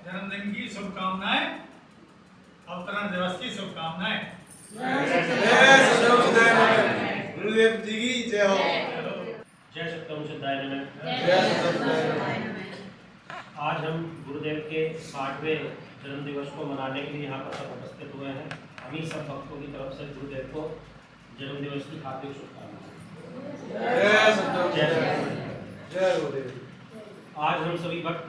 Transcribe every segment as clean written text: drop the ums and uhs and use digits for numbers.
जन्मदिन की शुभकामनाएं, अवतरण दिवस की शुभकामनाएं। गुरुदेव जी की जय हो। जय सत्यम सिद्धाय नमः। जय सत्यम। आज हम गुरुदेव के 60वें जन्म दिवस को मनाने के लिए यहाँ पर सब उपस्थित हुए हैं। हम सब भक्तों की तरफ से गुरुदेव को जन्म दिवस की हार्दिक शुभकामनाएं। जय सत्यम। जय गुरुदेव। आज हम सभी भक्त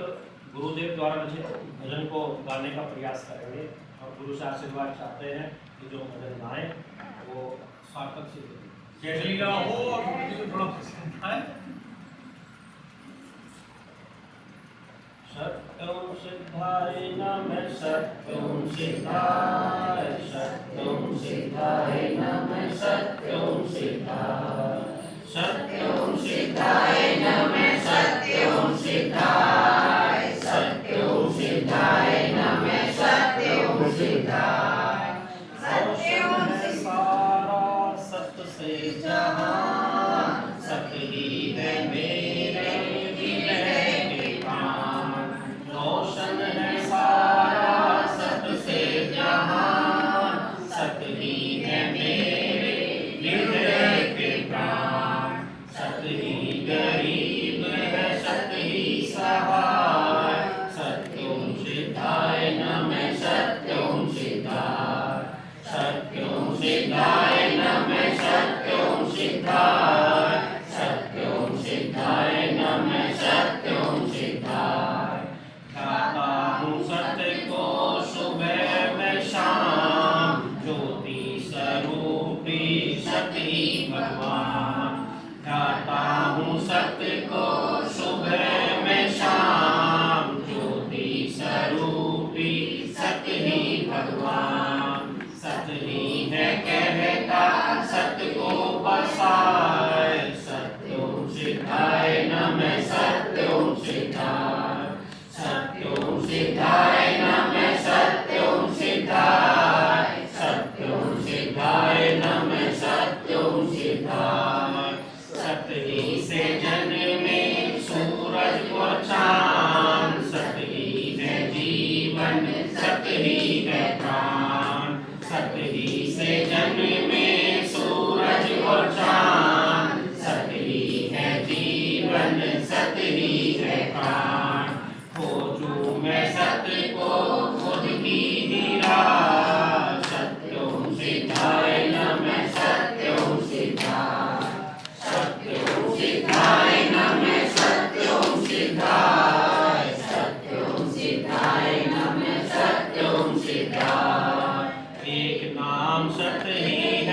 गुरुदेव द्वारा रचित भजन को गाने का प्रयास करेंगे और गुरु से आशीर्वाद चाहते हैं कि जो भजन गाएं वो सार्थक सिद्ध हो। जय लीला हो और गुरु जी को थोड़ा पसंद आए। सत्यं सिद्धाय नमः। सत्यं सिद्धाय। सत्यं सिद्धाय नमः। सत्यं सिद्धाय। सत्यं सिद्धाय नमः। सत्यं सिद्धाय। सत्यं सिद्धाय नमः। सत्यं सिद्धाय। सत्यं है सारा सत्य से जहां, सत्य ही है मेरे विनय के प्राण। रोशन है सारा सत्य से जहां, सत्य ही है मेरे हृदय के प्राण। सत्य ही गरीब है, सत्य ही सहाय। सत्यं सिद्धाय नमः। सत्यं सिद्धाय। सत्यं सिद्धाय नमः। सत्यं सिद्धाय। सत्यं सिद्धाय नमः। सत्यं सिद्धाय। गाता हूँ सत्य को सुबह में शाम, ज्योति स्वरूपी सत्य ही भगवान। गाता हूँ सत्य को सुबह में शाम, ज्योति स्वरूपी सत्य ही भगवान। सत्य ही है कहता सत्य को बसाए। सत्यं सिद्धाय नमः। सत्यं सिद्धाय। सत्यं सिद्धाय नमः। सत्यं सिद्धाय। सत्यं सिद्धाय नमः। सत्यं सिद्धाय। सत्य ही से जन्मे सूरज और चांद, सत्य ही है जीवन, सत्य ही है प्राण। सत्य ही से जन्मे सूरज और चांद, सत्य ही है जीवन, सत्य ही है प्राण। खोजूं मैं सत्य को खुद की ही राह। सत्यं सिद्धाय नमः। सत्यं सिद्धाय। सत्यं सिद्धाय नमः। सत्यं सिद्धाय। सत्यं सिद्धाय नमः। सत्यं सिद्धाय। एक नाम सत्य ही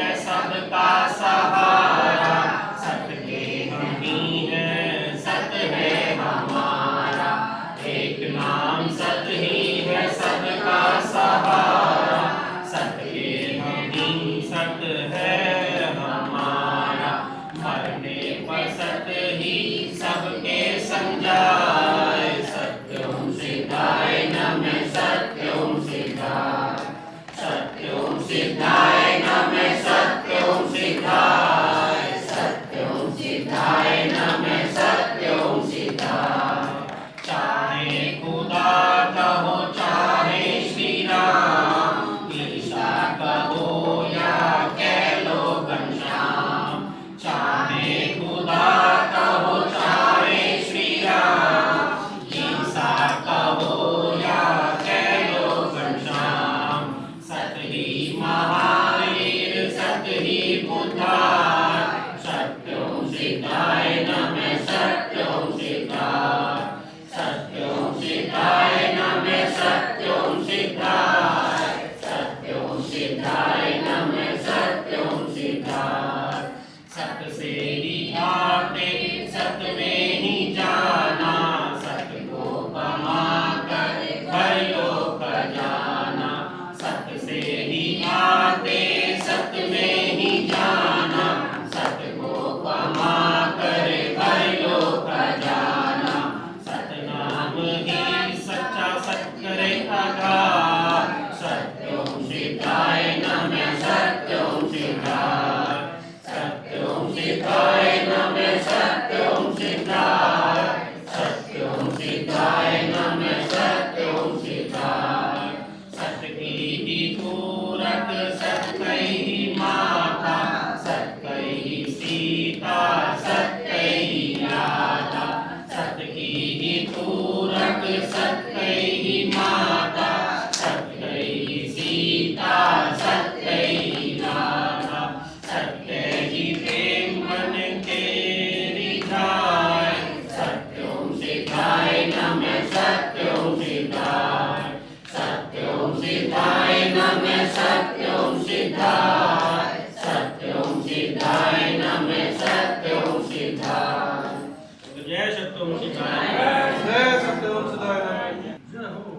जय सत्यम सदाय नमः। जय हो।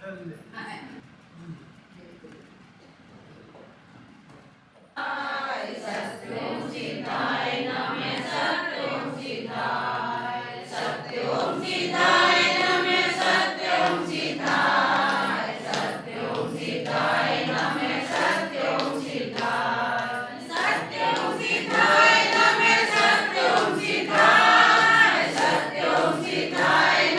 जय। सत्योम सिद्धाय नमः सत्योम सिद्धाय सत्योम सिद्धाय नमः सत्योम सिद्धाय सत्योम सिद्धाय नमः सत्योम सिद्धाय सत्योम सिद्धाय नमः सत्योम सिद्धाय सत्योम सिद्धाय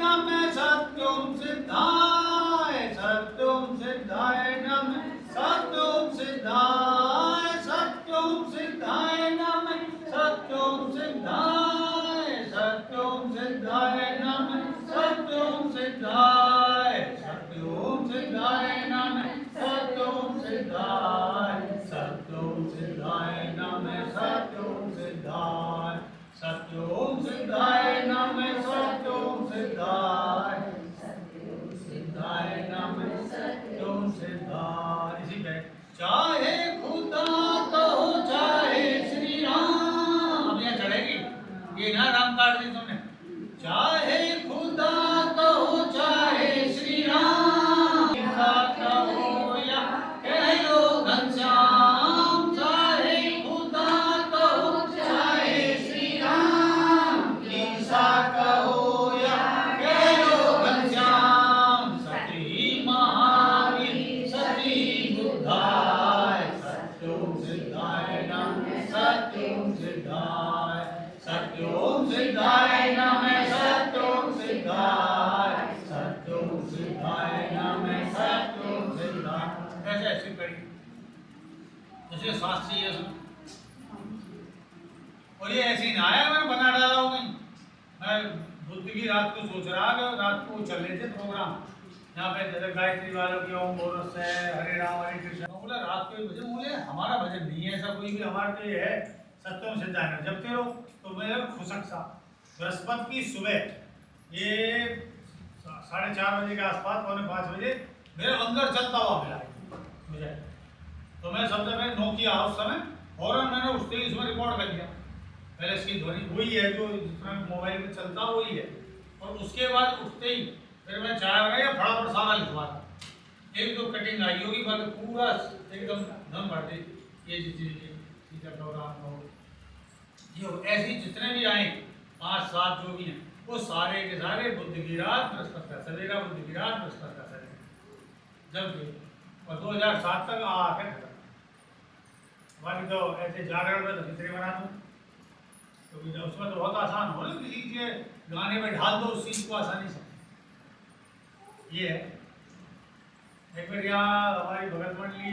नमः सत्योम सिद्धाय सत्योम सिद्धाय नमः सत्योम सिद्धाय सत्योम सिद्धाय नमः सत्योम सिद्धाय सत्योम सिद्धाय नमः सत्योम सिद्धाय सत्योम सिद्धाय नमः सत्योम सिद्धाय सत्योम सिद्धाय नमः सत्योम सिद्धाय। इसी पे चाहे खुदा कहो चाहे श्री राम, अब यहाँ चढ़ेगी ये ना राम काट दी तुमने। चाहे खुदा कहो चाहे श्री राम कहो या कह लो घनश्याम, चाहे खुदा कहो चाहे श्री राम ईसा कहो या कह लो घनश्याम, सती महावीर सती बुद्धाय सत्योम सिद्धाय नमः सत्योम सिद्धाय सत्योम सिद्धाय नमः सत्योम सिद्धाय सत्योम सिद्धाय नमः सत्योम सिद्धाय। ऐसे ऐसे करी जैसे सांस चाहिए उसमें। और ये ऐसे ही ना आया, मैंने बना डाला हो कहीं। मैं बुद्ध की रात को सोच रहा कि रात को चल रहे थे प्रोग्राम यहाँ पे, जैसे गायत्री वालों की ओम बोलो से हरे राम हरे कृष्ण बोला रात को 1 बजे, बोले हमारा भजन नहीं है ऐसा कोई भी, हमारा तो ये है सत्यम सिद्धांत जपते रहो। तो मैं खुशक सा बृहस्पति की सुबह ये 4:30 बजे के आसपास, 4:45 बजे मेरे अंदर चलता हुआ मिला मुझे। तो मैं सबसे पहले नोकिया उस समय फौरन मैंने उठते ही उसमें रिकॉर्ड कर लिया। पहले इसकी ध्वनि वही है जो जितना मोबाइल में चलता वही है। और उसके बाद उठते ही फिर मैं चाय बनाई, फटाफट सारा लिखवा था। 1-2 कटिंग आई होगी, बाकी पूरा एकदम दम भर दी। ये ऐसे जितने भी आए 5-7 जो भी हैं वो सारे के सारे बुध की रात बृहस्पति का सवेरा, बुध की रात बृहस्पति का सवेरा जब। और 2007 तक आके खत्म। बाकी तो ऐसे जागरण में तो खिचड़ी बना दूँ, तो उसमें तो बहुत आसान हो ना, किसी के गाने में ढाल दो उस चीज़ को आसानी से। ये है। एक बार यहाँ हमारी भगत मंडली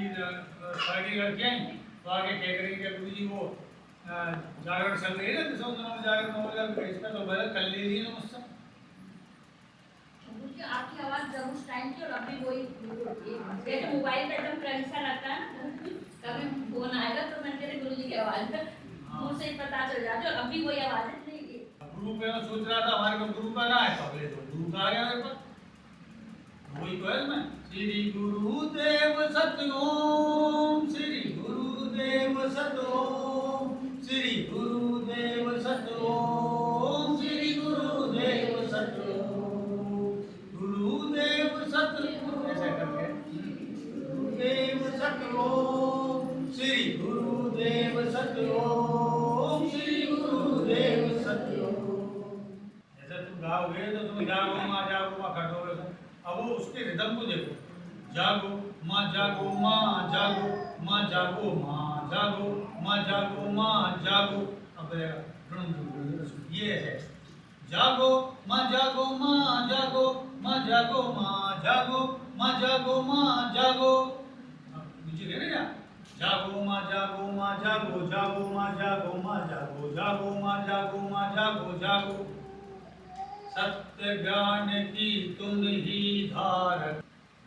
शादी करके आई, तो आगे कैटरिंग के गुरु जी वो जागरण चल रही है ना, जिसमें दिनों में जागरण होगा, इसमें तो बदल कर ले रही है मुझसे। आपकी आवाज जब उस टाइम की और अभी वही जैसे मोबाइल पे एकदम क्रंचा लगता है, कभी फोन आएगा तो मैं तेरे गुरुजी की आवाज है मुझसे ही पता चल जाता है। अभी वही आवाज है। गुरु पे मैं सोच रहा था हमारे को गुरु का ना है, तो अगले तो गुरु का आ गया मेरे पास, वही तो है मैं। श्री गुरुदेव सतओम, श्री गुरुदेव सतओम, श्री गुरुदेव सतओम, श्री गुरुदेव सतओम, गुरुदेव सतओम, ऐसा करके गुरुदेव सतओम, श्री गुरुदेव सतओम, श्री गुरुदेव सतओम। ऐसा तुम गाओगे तो तुम जागो माँ कर दोगे। अब वो उसके रिदम को देखो, जागो माँ जागो माँ जागो, माँ जागो माँ जागो, माँ जागो माँ जागो। अब ये है जागो माँ जागो माँ जागो, माँ जागो माँ जागो, माँ जागो माँ जागो। नीचे कह रहे क्या, जागो माँ जागो माँ जागो, जागो माँ जागो माँ जागो, जागो माँ जागो माँ जागो जागो। सत्य ज्ञान की तुम ही धार,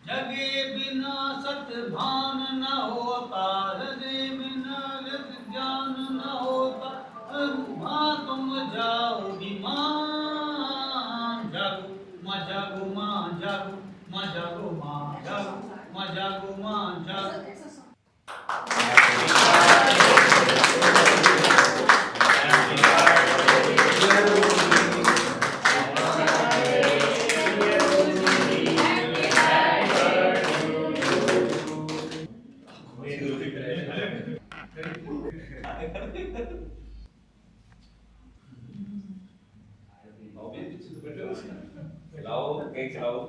जगे बिना सत्य भान न होता, हृदय बिना रत ज्ञान न होता। माँ तुम जाओ मान, जागो माँ जागो माँ जागो, माँ जागो माँ जागो, माँ जागो माँ जागो। खिलाओ, केक खिलाओ।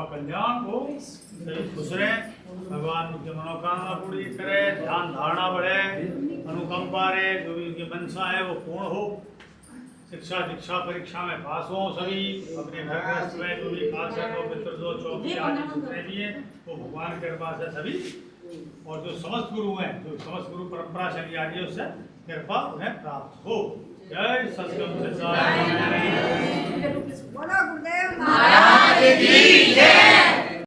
कल्याण हो, खुश रहे, भगवान उनकी मनोकामना पूरी करे, ध्यान धारणा बढ़े, अनुकंपा रहे, जो भी उनकी मंशा है वो पूर्ण हो, शिक्षा दीक्षा परीक्षा में पास हो, सभी अपने घर गृहस्थ में जो भी खास है तो पितृ दो चौकी आदि जितने भी हैं वो भगवान के कृपा से सभी, और जो समस्त गुरु हैं, जो समस्त गुरु परंपरा चली आ रही है उससे कृपा उन्हें प्राप्त हो। जय सतगुरु सिद्धार्थ बोलो गुरुदेव महाराज की जय।